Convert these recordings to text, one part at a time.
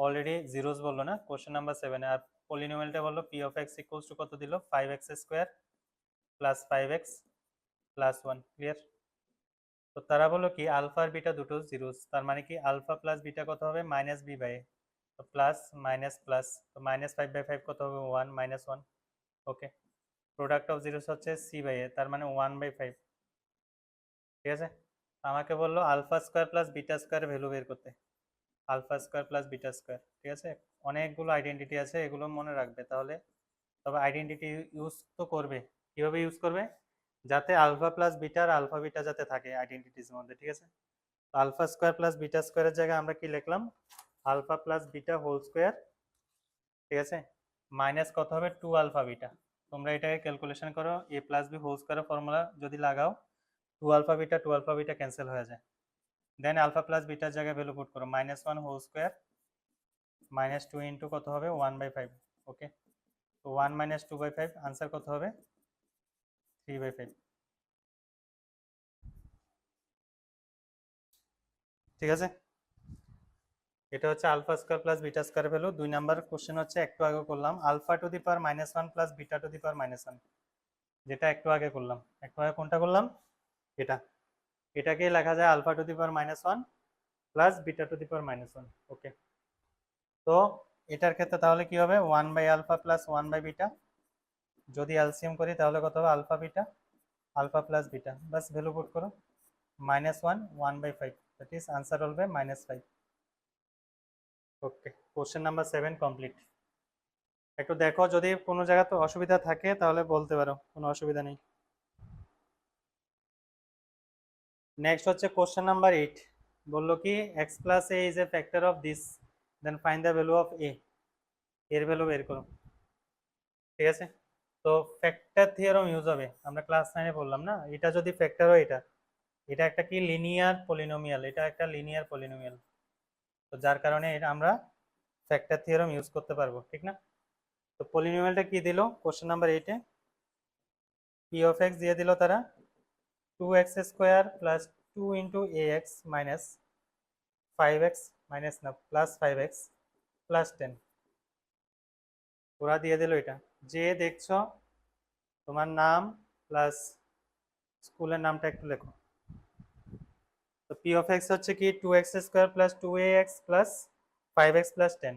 Already zeros বললো না question number 7 আর পলিনোমিয়ালটা বললো P of x equals to কত দিল 5x square plus 5x plus 1 clear. তো তারা বললো কি আলফা আর বিটা দুটো জিরোস, তার মানে কি আলফা প্লাস বিটা কত হবে মাইনাস বি বাই, তো প্লাস মাইনাস প্লাস, তো মাইনাস 5/5 কত হবে 1 minus 1। Okay, product of zeros হচ্ছে সি বাই এ, তার মানে 1/5। ঠিক আছে, আমাকে বললো alpha square plus beta square value বের করতে, alpha square plus beta square. ঠিক আছে, অনেকগুলো আইডেন্টিটি আছে, এগুলো মনে রাখবে তাহলে। তবে আইডেন্টিটি ইউজ তো করবে, কিভাবে ইউজ করবে, যাতে আলফা প্লাস বিটা আর আলফা বিটা যাতে থাকে আইডেন্টিটির মধ্যে। ঠিক আছে, তো আলফা স্কোয়ার প্লাস বিটা স্কোয়ারের জায়গায় আমরা কি লিখলাম, alpha plus beta whole square. ঠিক আছে, মাইনাস কত হবে 2 আলফা বিটা। তোমরা এটাকে ক্যালকুলেশন করো, এ প্লাস বি হোল স্কোয়ারের ফর্মুলা যদি লাগাও 2 আলফা বিটা ক্যান্সেল হয়ে যায়। দেন আলফা প্লাস বিটার জায়গায় ভ্যালু পুট করো, -1 হোল স্কোয়ার -2 ইন্টু কত হবে 1/5। ওকে, তো 1 - 2/5 আনসার কত হবে 3/5। ঠিক আছে, এটা হচ্ছে alpha square plus beta square value. 2 number question হচ্ছে একটু আগে করলাম, alpha to the power -1 plus beta to the power -1, যেটা একটু আগে করলাম। একটু আগে কোনটা করলাম, এটা, এটাকে লেখা যায় alpha to the power -1 plus beta to the power -1। Okay, তো এটার ক্ষেত্রে তাহলে কি হবে 1/আলফা প্লাস 1/বিটা, যদি এলসিএম করি তাহলে কত হবে alpha beta, alpha plus beta, বাস ভ্যালু পুট করো -1 1/5, দ্যাট ইজ আনসার হবে -5। Okay, question number 7 complete. একটু দেখো যদি কোনো জায়গাতে অসুবিধা থাকে তাহলে বলতে পারো, কোনো অসুবিধা নেই। নেক্সট হচ্ছে কোশ্চেন নাম্বার 8, বললো কি x plus a is a factor of this, then find the value of a, এর ভ্যালু বের করো। ঠিক আছে, তো ফ্যাক্টর থিওরাম ইউজ হবে, আমরা ক্লাস 9-এ বললাম না, এটা যদি ফ্যাক্টর হয় এটা, এটা একটা কি লিনিয়ার পলিনোমিয়াল, এটা একটা লিনিয়ার পলিনোমিয়াল, তো যার কারণে এটা আমরা ফ্যাক্টর থিওরাম ইউজ করতে পারবো। ঠিক না, তো পলিনোমিয়ালটা কি দিল কোশ্চেন নাম্বার 8-এ, পি অফ এক্স দিয়ে দিল তারা 2x square plus 2 into a x minus 5x minus না প্লাস 5x প্লাস 10, ওরা দিয়ে দিল এটা। যে দেখছো তোমার নাম প্লাস স্কুলের নামটা একটু লেখো। তো পি অফ এক্স হচ্ছে কি 2x square plus 2ax plus 5x plus 10,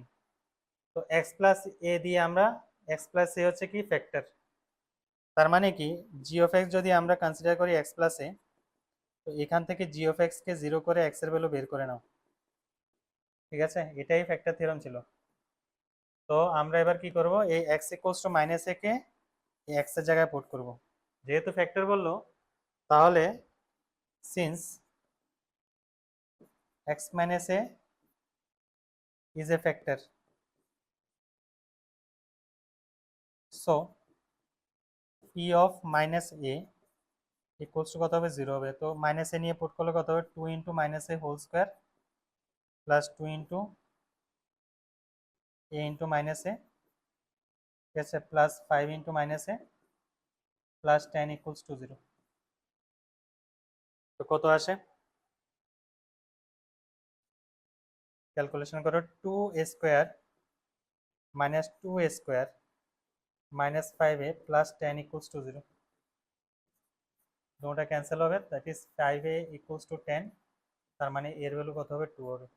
তো x প্লাস এ দিয়ে আমরা x প্লাস এ হচ্ছে কি ফ্যাক্টর, তার মানে কি জি অফ এক্স যদি আমরা কনসিডার করি x প্লাস এ, তো এখান থেকে জি অফ এক্স কে 0 করে x এর ভ্যালু বের করে নাও। ঠিক আছে, এটাই ফ্যাক্টর থিওরাম ছিল। তো আমরা এবার কি করব, এই x equals to minus A K x এর জায়গায় পুট করব, যেহেতু ফ্যাক্টর বললো তাহলে since x minus A is a factor, so P of minus A equals to কত হবে 0 হবে, তো মাইনাস এ নিয়ে পুট করলে কত হবে 2 ইন্টু minus a whole square plus 2 into a into minus a, ঠিক আছে, plus 5 into minus a plus 10 equals to 0। তো কত আসে ক্যালকুলেশন করো, 2a square minus 2a square minus 5a plus 10 equals to 0, দুটোটা ক্যান্সেল হবে, that is 5a equals to 10, তার মানে এর ভ্যালু কত হবে 2 হবে,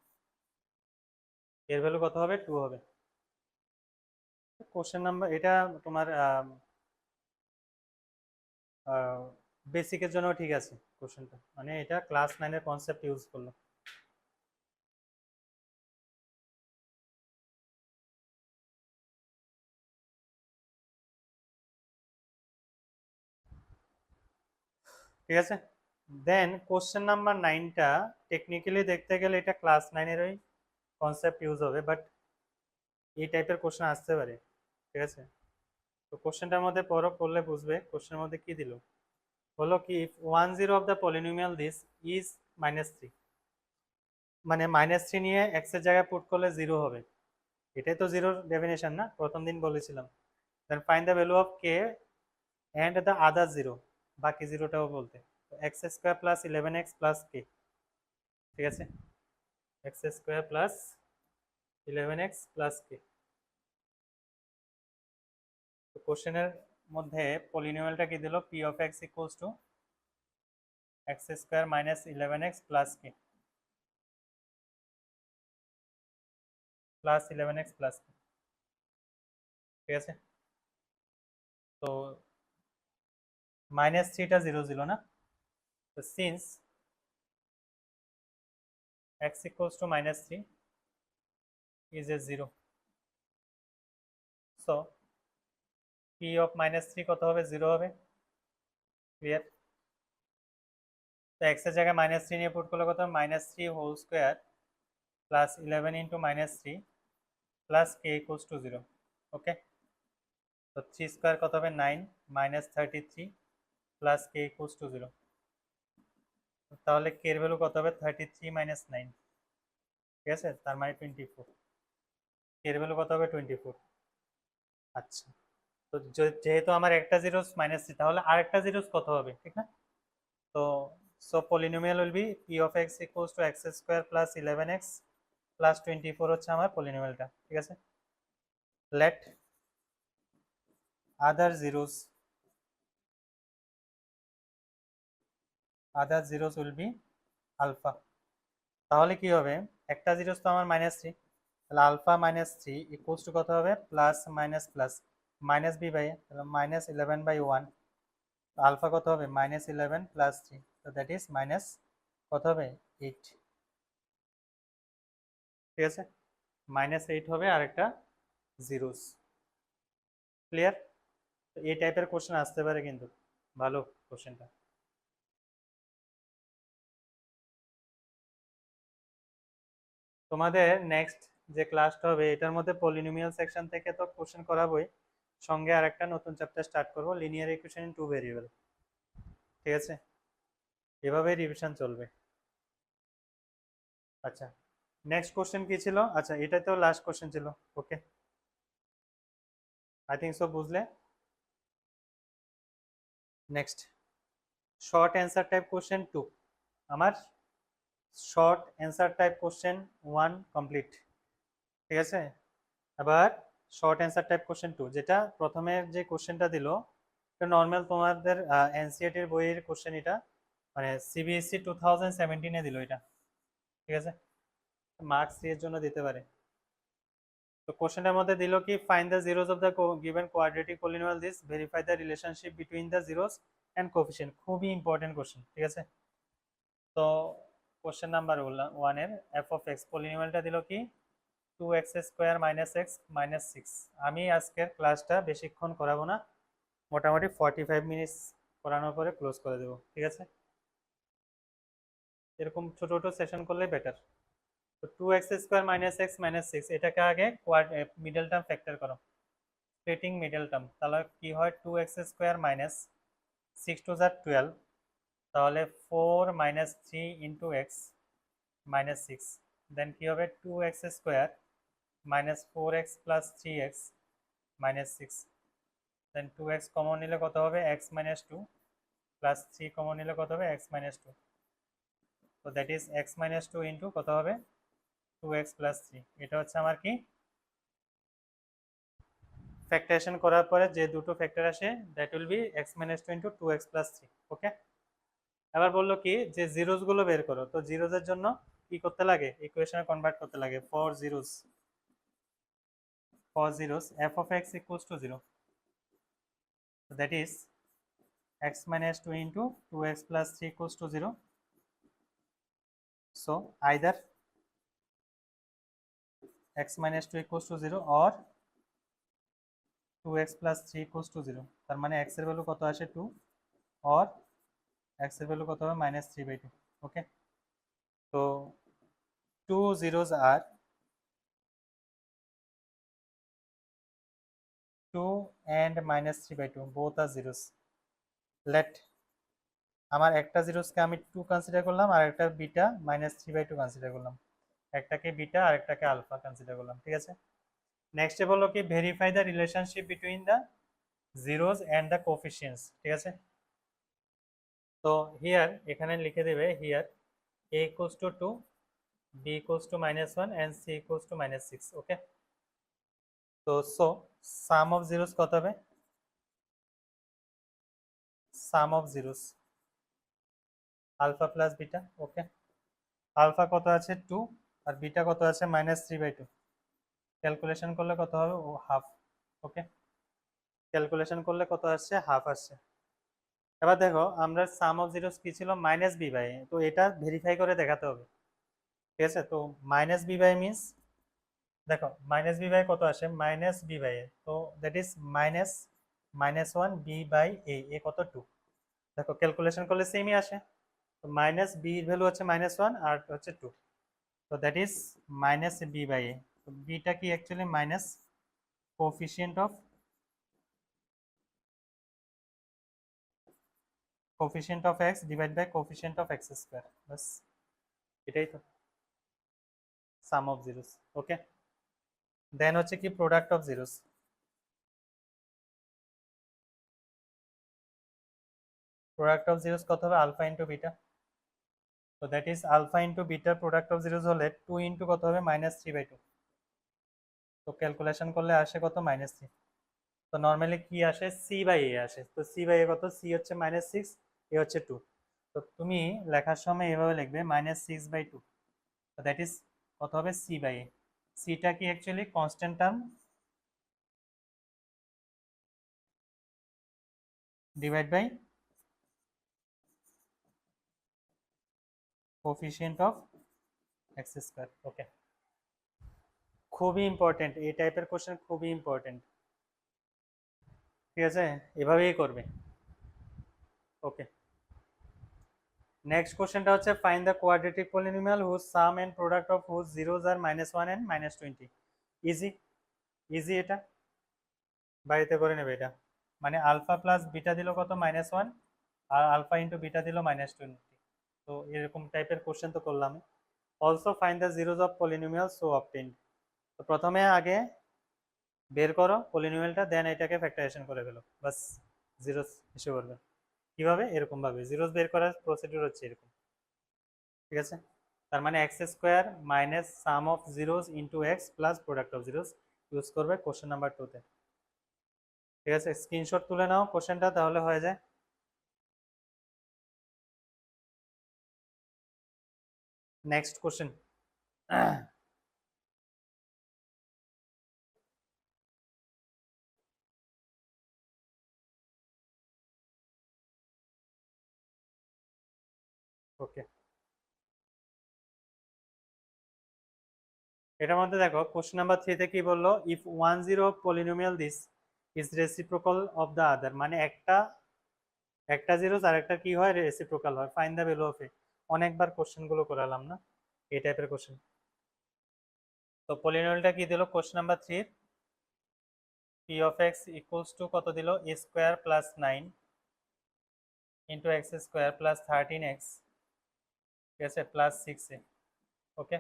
এর ভ্যালু কত হবে 2 হবে। কোশ্চেন নাম্বার এটা তোমার বেসিকের জন্য ঠিক আছে কোশ্চেনটা, মানে এটা ক্লাস 9-এর কনসেপ্ট ইউজ করলো। ঠিক আছে, দেন কোশ্চেন নাম্বার 9টা টেকনিক্যালি দেখতে গেলে এটা ক্লাস 9-এরই কনসেপ্ট ইউজ হবে, বাট এই টাইপের কোশ্চেন আসতে পারে। ঠিক আছে, তো কোশ্চেনটার মধ্যে পড়লে বুঝবে কোশ্চেনের মধ্যে কি দিল, হলো কি if 10 of the polynomial this is -3, মানে -3 নিয়ে x এর জায়গায় পুট করলে 0 হবে, এটাই তো জিরোর ডেফিনেশন না, প্রথম দিন বলেছিলাম। Then find the value of k and the other 0, বাকি জিরোটাও বলতে, x square plus 11x plus k. ঠিক আছে, x square plus 11x plus k. তো কোশ্চেনের মধ্যে পলিনোমিয়ালটা কি দিল, P of x equals to x square minus 11x plus k, plus 11x plus k. ঠিক আছে, তো মাইনাস থ্রিটা জিরো ছিল না, তো since x equals to minus 3 is a 0, so p of minus 3 কত হবে, 0 হবে। ক্লিয়ার? তো x এর জায়গায় মাইনাস 3 নিয়ে পুট করলে কত, minus 3 whole square plus 11 into minus 3 plus k equals to 0। Okay, তো 3 স্কোয়ার কত হবে, 9 minus 33 plus k equals to 0। তাহলে কে এর ভ্যালু কত হবে, 33 মাইনাস 9। ঠিক আছে, তার মানে 24। কে এর ভ্যালু কত হবে, 24। আচ্ছা, তো যেহেতু আমার একটা জিরোস মাইনাস 3, তাহলে আরেকটা জিরোস কত হবে, ঠিক না? তো so polynomial will be p of x equals to x square plus 11x plus 24 হচ্ছে আমার পলিনোমিয়ালটা। ঠিক আছে, let other zeros will be alpha. তাহলে কি হবে, একটা জিরোস তো আমার মাইনাস 3, তাহলে আলফা মাইনাস 3 ইকুয়ালস টু কত হবে, plus minus plus minus b by, তাহলে মাইনাস 11/1। আলফা কত হবে, মাইনাস 11 প্লাস 3, তো দ্যাট ইজ মাইনাস কত হবে, 8। ঠিক আছে, মাইনাস 8 হবে আর একটা জিরোস। ক্লিয়ার? তো এই টাইপের কোশ্চেন আসতে পারে, কিন্তু ভালো কোশ্চেনটা। তোমাদের নেক্সট যে ক্লাসটা হবে এটার মধ্যে পলিনোমিয়াল সেকশন থেকে তো কোশ্চেন করাবোই, সঙ্গে আর একটা নতুন চ্যাপ্টার স্টার্ট করব, linear equation in two variable. ঠিক আছে, এভাবেই রিভিশন চলবে। আচ্ছা, নেক্সট কোশ্চেন কি ছিল, আচ্ছা এটা তো লাস্ট কোশ্চেন ছিল। ওকে, আই থিঙ্ক সো, বুঝলে? Next short answer type question 2, আমার short answer type question 1 complete. ঠিক আছে, আবার শর্ট অ্যান্সার টাইপ কোশ্চেন 2, যেটা প্রথমে যে কোশ্চেনটা দিল এটা নর্মাল তোমাদের এনসিইআরটির বইয়ের কোশ্চেন, এটা মানে সিবিএসসি 2017-এ দিল এটা। ঠিক আছে, মার্কস 3 এর জন্য দিতে পারে। তো কোশ্চেনের মধ্যে দিল কি, find the zeros of the given quadratic polynomial this, verify the relationship between the zeros and coefficient. খুবই ইম্পর্টেন্ট কোশ্চেন। ঠিক আছে, তো কোশ্চেন নাম্বার 1 এর এফ অফ এক্স পলিনোমিয়ালটা দিল কি, 2x square minus x minus 6। আমি আজকের ক্লাসটা বেশিক্ষণ করাবো না, মোটামুটি 45 মিনিটস করানোর পরে ক্লোজ করে দেবো। ঠিক আছে, এরকম ছোট ছোট সেশন করলে বেটার। তো 2x square minus x minus 6, এটাকে আগে মিডল টার্ম ফ্যাক্টর করো, স্প্লিটিং মিডল টার্ম। তাহলে কি হয়, 2x স্কোয়ার মাইনাস 6 টু যা 12, তাহলে 4 মাইনাস 3 ইন্টু এক্স মাইনাস 6। দেন কি হবে, 2x square minus 4x plus 3x minus 6। দেন 2x কমন নিলে কত হবে, x মাইনাস 2 প্লাস 3 কমন নিলে কত হবে, x মাইনাস 2। তো that is x minus 2 into কত হবে, 2x প্লাস 3। এটা হচ্ছে আমার কি, ফ্যাক্টরেশন করার পরে যে দুটো ফ্যাক্টর আসে that will be x minus 2 into 2x plus 3। ওকে, এবার বললো কি যে জিরোস গুলো বের করো। তো জিরোস এর জন্য কি করতে লাগে, ইকুয়েশনে কনভার্ট করতে লাগে। For zeros f of x equals to 0, so that is x minus 2 into 2x plus 3 equals to 0. So either x minus 2 equals to 0 or 2x plus 3 equals to 0। তার মানে x এর ভ্যালু কত আসে, 2, or x এর value কত হবে, minus 3/2। ওকে, তো 2 zeros are 2 and minus 3/2, both are zeros. Let আমার একটা জিরোসকে আমি 2 কনসিডার করলাম, আর একটা বিটা মাইনাস 3/2 কনসিডার করলাম, একটাকে বিটা আর একটাকে আলফা কনসিডার করলাম। ঠিক আছে, নেক্সটে বললো কি, verify the relationship between the zeros and the coefficients. ঠিক আছে, তো হিয়ার এখানে লিখে দেবে, here a equals to 2, b equals to -1 and c equals to -6. Okay, so sum of zeros কত হবে? sum of zeros alpha plus beta. Okay, alpha কত আছে 2 আর বিটা কত আছে -3/2। ক্যালকুলেশন করলে কত হবে? ও হাফ। ওকে, ক্যালকুলেশন করলে কত আসছে? হাফ আসছে। এবার দেখো আমরা সাম অফ জিরোস কি ছিল? -b/a, তো এটা ভেরিফাই করে দেখাতে হবে। ঠিক আছে, তো -b/a মিন্স দেখো -b/a কত আসে? -b/a, তো দ্যাট ইজ -1 b/a, এ কত 2। দেখো ক্যালকুলেশন করলে সেমই আসে, তো মাইনাস বি এর ভ্যালু হচ্ছে -1 আর হচ্ছে 2, তো দ্যাট ইজ -b/a। তো বিটা কি actually minus coefficient of x divide by coefficient of x square, বাস এটাই তো sum of zeros. Okay, then হচ্ছে কি product of zeros. Product of zeros কত হবে? আলফা ইন্টু বিটা, তো দ্যাট ইজ আলফা ইন্টু বিটার প্রোডাক্ট অফ জিরোস হলে 2 ইন্টু কত হবে? -3/2। তো ক্যালকুলেশন করলে আসে কত? -3। তো নর্মালি কি আসে? c/a আসে, তো c/a কত? c হচ্ছে -6, এ হচ্ছে 2, তো তুমি লেখার সময় এভাবে লিখবে -6/2, তো দ্যাট ইজ কত হবে? c/a। সিটা কি actually constant term divide by coefficient of x square. Okay, খুবই ইম্পর্টেন্ট, এই টাইপের কোশ্চেন খুবই ইম্পর্টেন্ট। ঠিক আছে, এভাবেই করবে। ওকে, নেক্সট কোশ্চেনটা হচ্ছে find the quadratic polynomial whose sum and product of whose zeros are -1 and -20। Easy, easy, এটা বাড়িতে করে নেবে। এটা মানে আলফা প্লাস বিটা দিল কত? -1, আর আলফা ইন্টু বিটা দিল -20। তো এরকম টাইপের কোশ্চেন তো করলাম। Also find the zeros of polynomial so obtained. তো প্রথমে আগে বের করো পলিনোমিয়ালটা, দেন এটাকে ফ্যাক্টরাইজেশন করে ফেলো, বাস জিরোস এসে করবে। কিভাবে? এরকম ভাবে জিরোস বের করার প্রসিডিউর হচ্ছে এরকম। ঠিক আছে, তার মানে x square minus some of zeros into x plus product of zeros use করবে কোশ্চেন নাম্বার 2-তে। ঠিক আছে, স্ক্রিনশট তুলে নাও কোশ্চেনটা, তাহলে হয়ে যায়। Next question. ওকে, এটার মধ্যে দেখো কোশ্চেন নাম্বার 3-তে কি বললো? If 1 0 polynomial this is reciprocal of the other, মানে একটা জিরোস আর একটা কি হয়? রেসিপ্রোকাল হয়। ফাইন্ড দ্য ভ্যালু অফ এ। অনেকবার কোশ্চেন গুলো করালাম না, এই টাইপের কোশ্চেন। তো পলিনোমিয়ালটা কি দিল question number 3? P of x equals to কত দিল? A square plus 9 into x square plus 13x, ঠিক আছে, প্লাস 6a। ওকে,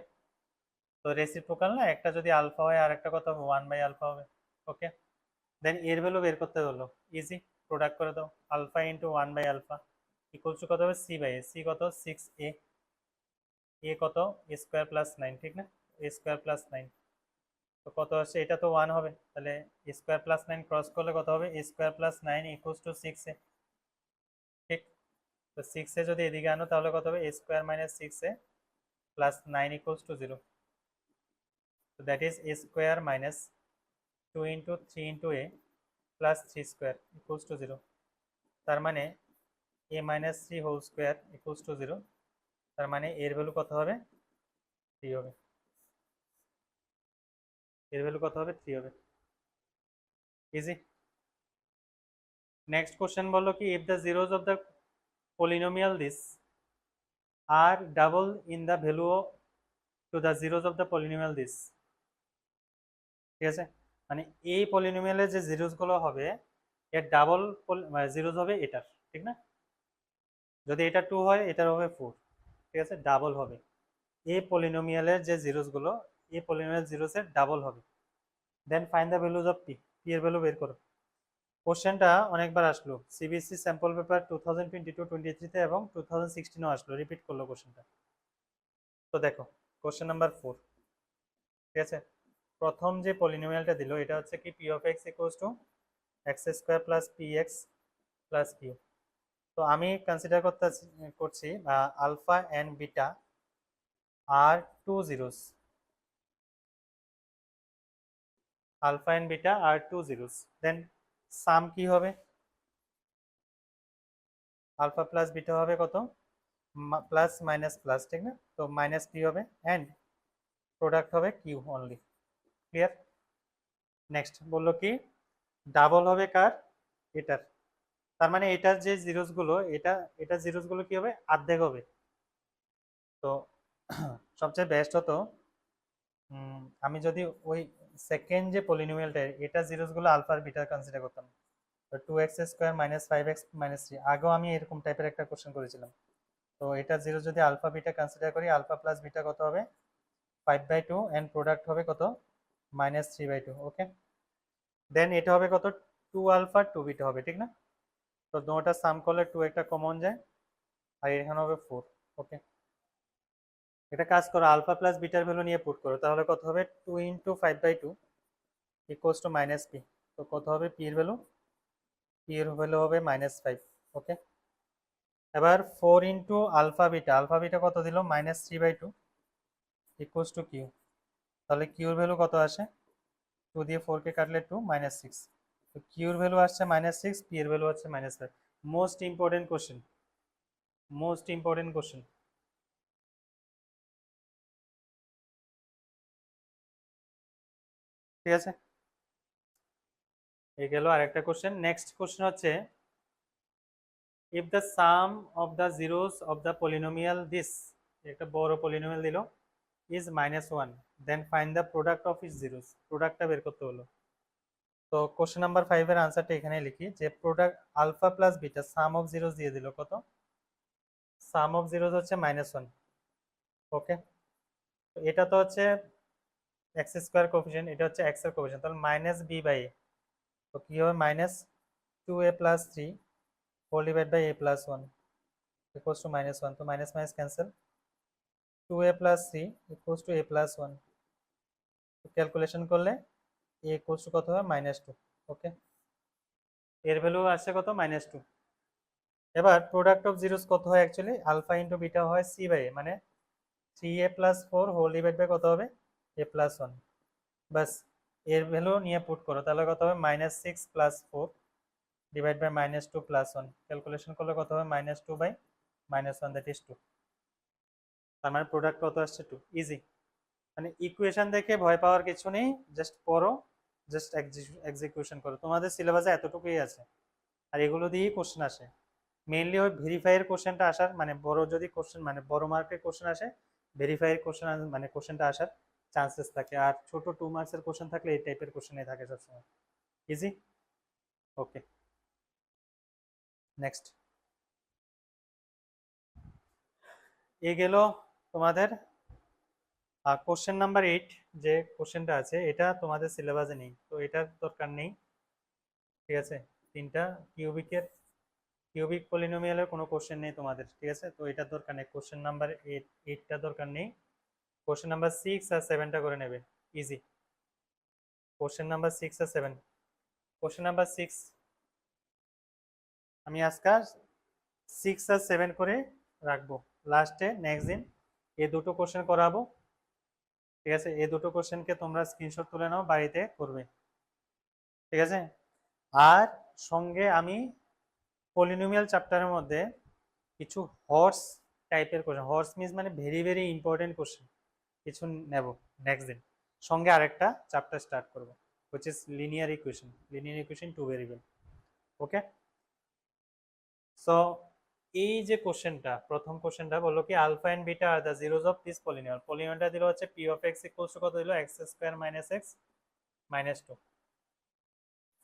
তো রেসিপ্রোকাল না, একটা যদি আলফা হয় আর একটা কত হবে? 1/α হবে। ওকে, দেন এর ভ্যালু বের করতে হলো, ইজি, প্রোডাক্ট করে দাও। আলফা ইন্টু 1/α ইকুয়ালস টু কত হবে? c/a, c কত? 6a, এ কত? এ স্কোয়ার প্লাস 9, ঠিক না? এ স্কোয়ার প্লাস 9, তো কত আসছে? এটা তো 1 হবে, তাহলে এ স্কোয়ার প্লাস 9 ক্রস করলে কত হবে? A square plus 9 equals to 6a। ঠিক, তো 6a যদি এদিকে আনো তাহলে কত হবে? A square minus 6a plus 9 equals to 0, তো that is a square minus 2 into 3 into a plus 3 square equals to 0। তার মানে a minus 3 whole square equals to 0, তার মানে এর ভ্যালু কত হবে? 3 হবে। এর ভ্যালু কত হবে? 3 হবে। ইজি। নেক্সট কোশ্চেন বললো কি if the zeros of the polynomial this are double in the value to the zeros of the polynomial this, ঠিক আছে, মানে এই পলিনোমিয়ালের যে জিরোস গুলো হবে এর ডাবল জিরোস হবে এটার, ঠিক না? যদি এটা 2 হয় এটার হবে 4, ঠিক আছে, ডাবল হবে। এই পলিনোমিয়ালের যে জিরোস গুলো, এই পলিনোমিয়াল জিরোস এর ডাবল হবে। Then find the values of p, p এর ভ্যালু বের করো। কোশ্চেনটা অনেকবার আসলো, সিবিএসসি স্যাম্পল পেপার 2022-23-তে এবং 2016-ও আসলো, রিপিট করলো কোশ্চেনটা। তো দেখো কোশ্চেন নাম্বার 4, ঠিক আছে। প্রথম যে পলিনোমিয়ালটা দিল এটা হচ্ছে কি P of x equals to x square plus P x plus q. তো আমি কনসিডার করছি alpha and beta are two zeros, alpha and beta are two zeros, then sum কি হবে, আলফা প্লাস বিটা হবে কত, প্লাস মাইনাস প্লাস, ঠিক না? তো মাইনাস পি হবে অ্যান্ড প্রোডাক্ট হবে কিউ অনলি। ক্লিয়ার? নেক্সট বললো কি ডাবল হবে কার, এটার, তার মানে এটার যে জিরোস গুলো এটা জিরোস গুলো কি হবে, অর্ধেক হবে। তো সবচেয়ে বেস্ট হতো আমি যদি ওই সেকেন্ড যে পলিনোমিয়ালটা এটা জিরোস গুলো আলফা আর বিটা কনসিডার করতাম। তো 2x² - 5x - 3, আগেও আমি এরকম টাইপের একটা কোশ্চেন করেছিলাম। তো এটা জিরো যদি আলফা বিটা কনসিডার করি, আলফা প্লাস বিটা কত হবে 5/2 এন্ড প্রোডাক্ট হবে কত -3/2। ওকে, দেন এটা হবে কত 2 আলফা 2 বিটা হবে, ঠিক না? তো দুটোটা সাম করলে 2 একটা কমন যায় আর এখানে হবে 4। ওকে, এটা কাজ করো, আলফা প্লাস বিটার ভ্যালু নিয়ে পুট করো, তাহলে কত হবে 2 × 5/2 ইকুয়ালস টু -p। তো কত হবে p এর ভ্যালু, p এর ভ্যালু হবে -5। ওকে, এবার 4 × আলফা বিটা কত দিল -3/2 ইকুয়ালস টু q। তাহলে q এর ভ্যালু কত আসে, 2 দিয়ে 4 কে কাটলে 2 -6। তো q এর ভ্যালু আসছে -6, p এর ভ্যালু হচ্ছে -5। Most important question, most important question. ঠিক আছে, এই গেল আরেকটা কোশ্চেন। নেক্সট কোশ্চেন হচ্ছে if the sum of the zeros of the polynomial this, একটা বড় পলিনোমিয়াল দিল, is -1, then find the product of its zeros, প্রোডাক্টটা বের করতে হলো। তো কোশ্চেন নাম্বার 5 এর আনসারটা এখানে লিখি যে product alpha plus beta sum of zeros দিয়ে দিল কত, সাম অফ জিরোস হচ্ছে -1। ওকে, তো এটা তো হচ্ছে এক্স স্কোয়ার কোফিশিয়েন্ট, এটা হচ্ছে এক্স এর কোফিশিয়েন্ট, তাহলে -b/a। তো কি হবে -2a + 3 whole divide by a + 1 equals to -1। তো minus minus cancel, 2a + 3 equals to a + 1। Calculation করলে a ইকুয়ালস টু কত হবে -2। ওকে, এর ভ্যালু আসছে কত -2। এবার প্রোডাক্ট অফ জিরোস কত হয় অ্যাকচুয়ালি, আলফা ইন্টু বিটা হয় c/a, মানে 3a + 4 হোল ডিভাইড বাই কত হবে a + 1। বাস এর ভ্যালু নিয়ে পুট করো, তাহলে কত হবে -6 + 4 ডিভাইড বাই -2 + 1। ক্যালকুলেশন করলে কত হবে -2/-1, দ্যাট ইজ 2। তার মানে প্রোডাক্ট কত আসছে 2। ইজি, মানে ইকুয়েশন দেখে ভয় পাওয়ার কিছু নেই, জাস্ট পড়ো, জাস্ট এক্সিকিউশন করো, তোমাদের সিলেবাসে এতটুকুই আছে। আর এগুলো দিয়েই কোশ্চেন আসে মেইনলি। ওই ভেরিফাইয়ের কোশ্চেনটা আসার মানে বড় যদি কোশ্চেন মানে বড় মার্কের কোশ্চেন আসে, ভেরিফাইয়ের কোশ্চেন মানে কোশ্চেনটা আসার চান্সেস থাকে। আর ছোট 2 মার্কসের কোশ্চেন থাকলে এই টাইপের কোশ্চেনই থাকে সবসময়। ইজি, ওকে, নেক্সট। এ গেল তোমাদের কোশ্চেন নাম্বার 8। যে কোশ্চেনটা আছে এটা তোমাদের সিলেবাসে নেই, তো এটার দরকার নেই, ঠিক আছে। তিনটা কিউবিক পলিনোমিয়ালের কোনো কোশ্চেন নেই তোমাদের, ঠিক আছে। তো এটার দরকার নেই, কোশ্চেন নাম্বার 8টা দরকার নেই। কোশ্চেন নাম্বার 6 আর 7টা করে নেবে, ইজি। কোশ্চেন নাম্বার 6 আর 7, কোশ্চেন নাম্বার 6 আমি আজকে 6 আর 7 করে রাখবো, লাস্টে নেক্সট দিন এই দুটো কোশ্চেন করাবো, ঠিক আছে। এই দুটো কোশ্চেনকে তোমরা স্ক্রিনশট তুলে নাও, বাড়িতে করবে, ঠিক আছে। আর সঙ্গে আমি পলিনোমিয়াল চ্যাপ্টারের মধ্যে কিছু হর্স টাইপের কোশ্চেন, হর্স মিন্স মানে ভেরি ভেরি ইম্পর্টেন্ট কোশ্চেন কিছু নেব নেক্সট দিন। সঙ্গে আরেকটা চ্যাপ্টার স্টার্ট করব, which is linear equation 2 variable. Okay, so এই যে কোশ্চেনটা, প্রথম কোশ্চেনটা বললো কি alpha and beta are the zeros of this polynomial. পলিনোমিয়ালটা দিল হচ্ছে P of x equals to কত দিল x² - x - 2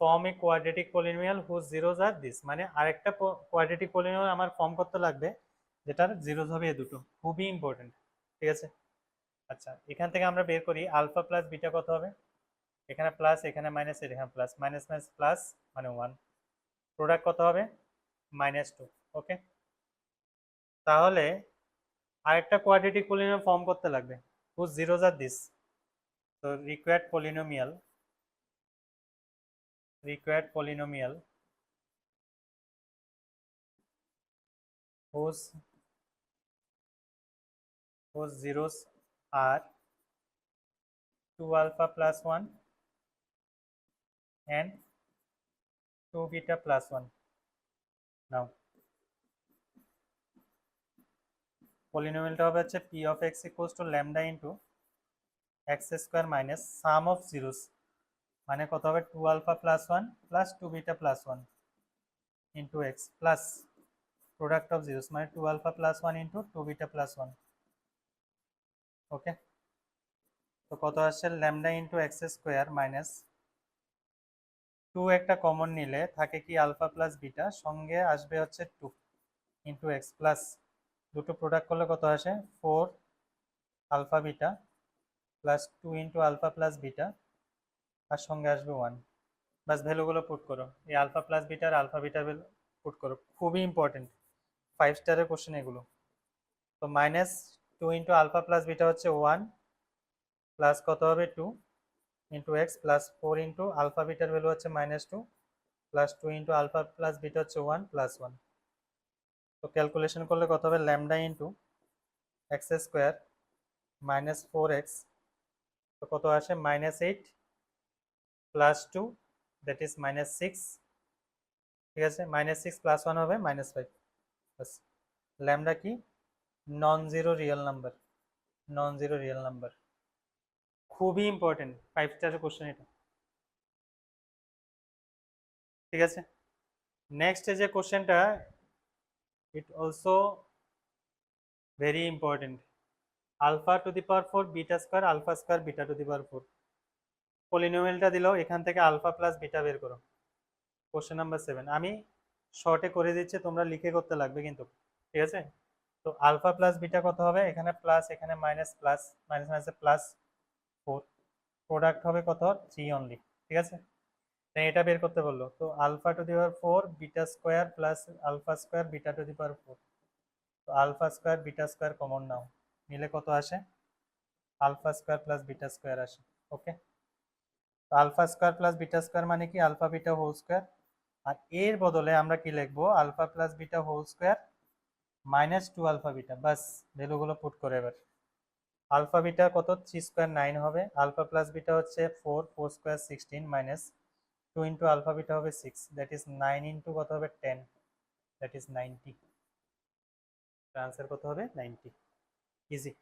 form a quadratic polynomial whose zeros are this. মানে আরেকটা কোয়াড্রেটিক পলিনোমিয়াল আমার ফর্ম করতে লাগবে যেটার জিরোস হবে এই দুটো, খুবই ইম্পর্টেন্ট, ঠিক আছে। আচ্ছা, এখান থেকে আমরা বের করি আলফা প্লাস বিটা কত হবে, এখানে প্লাস এখানে মাইনাস এখানে প্লাস, মাইনাস মাইনাস প্লাস মানে 1, প্রোডাক্ট কত হবে -2। ওকে, তাহলে আরেকটা কোয়াড্রেটিক পলিনোমিয়াল ফর্ম করতে লাগবে, whose zeros are this. So required polynomial whose zeros are 2 alpha plus 1 and 2 beta plus 1. Now polynomialটা হবে হচ্ছে p of x equals to lambda into x square minus sum of zeros, মানে কত হবে 2 alpha plus 1 plus 2 beta plus 1 into x plus product of zeros, মানে 2 alpha plus 1 into 2 beta plus 1. Okay, তো কত আসছে lambda into x square minus 2 একটা common নিলে থাকে কি আলফা প্লাস বিটা, সঙ্গে আসবে হচ্ছে 2 ইন্টু এক্স প্লাস দুটো প্রোডাক্ট করলে কত আসে 4 alpha beta plus 2 into alpha plus beta আর সঙ্গে আসবে 1। বাস ভ্যালুগুলো পুট করো, এই আলফা প্লাস বিটা আর আলফা বিটার ভ্যালু পুট করো, খুবই ইম্পর্টেন্ট 5 স্টারের কোশ্চেন এগুলো। তো minus 2 into alpha plus beta হচ্ছে 1 প্লাস কত হবে 2 into x plus 4 into alpha বিটার ভ্যালু হচ্ছে -2 plus 2 into alpha plus beta হচ্ছে 1 প্লাস 1। তো ক্যালকুলেশন করলে কত হবে lambda into x square minus 4x, তো কত আসে -8 প্লাস 2 দ্যাট ইজ -6, ঠিক আছে, -6 প্লাস 1 হবে -5। বাস ল্যামডা কি নন জিরো রিয়েল নাম্বার, খুবই ইম্পর্টেন্ট 5 স্টারের কোশ্চেন এটা, ঠিক আছে। নেক্সট যে কোশ্চেনটা it also very important, alpha to the power 4 beta square alpha square beta to the power 4। পলিনোমিয়ালটা দিল, এখান থেকে আলফা প্লাস বিটা বের করো। কোশ্চেন নাম্বার 7 আমি শর্টে করে দিচ্ছি, তোমরা লিখে করতে লাগবে কিন্তু, ঠিক আছে। তো আলফা প্লাস বিটা কত হবে, এখানে প্লাস এখানে মাইনাস, প্লাস মাইনাস মাইনাসে প্লাস 4, প্রোডাক্ট হবে কত 3 অনলি, ঠিক আছে। তাই এটা বের করতে বললো, তো alpha to the power 4 beta square plus alpha square beta to the power 4, তো alpha square beta square common নাও, নিলে কত আসে alpha square plus beta square আসে। ওকে, তো alpha square plus beta square মানে কি আলফা বিটা হোল স্কোয়ার, আর এর বদলে আমরা কি লিখবো alpha plus beta whole square -2 alpha beta. বাস ভ্যালুগুলো পুট করে এবার আলফা বিটা কত 3 স্কোয়ার 9 হবে, আলফা প্লাস বিটা হচ্ছে 4 4 square 16 minus 2 into alpha beta হবে 6, দ্যাট ইজ 9 ইন্টু কত হবে 10, দ্যাট ইজ 90। আনসার কত হবে 90, ইজি।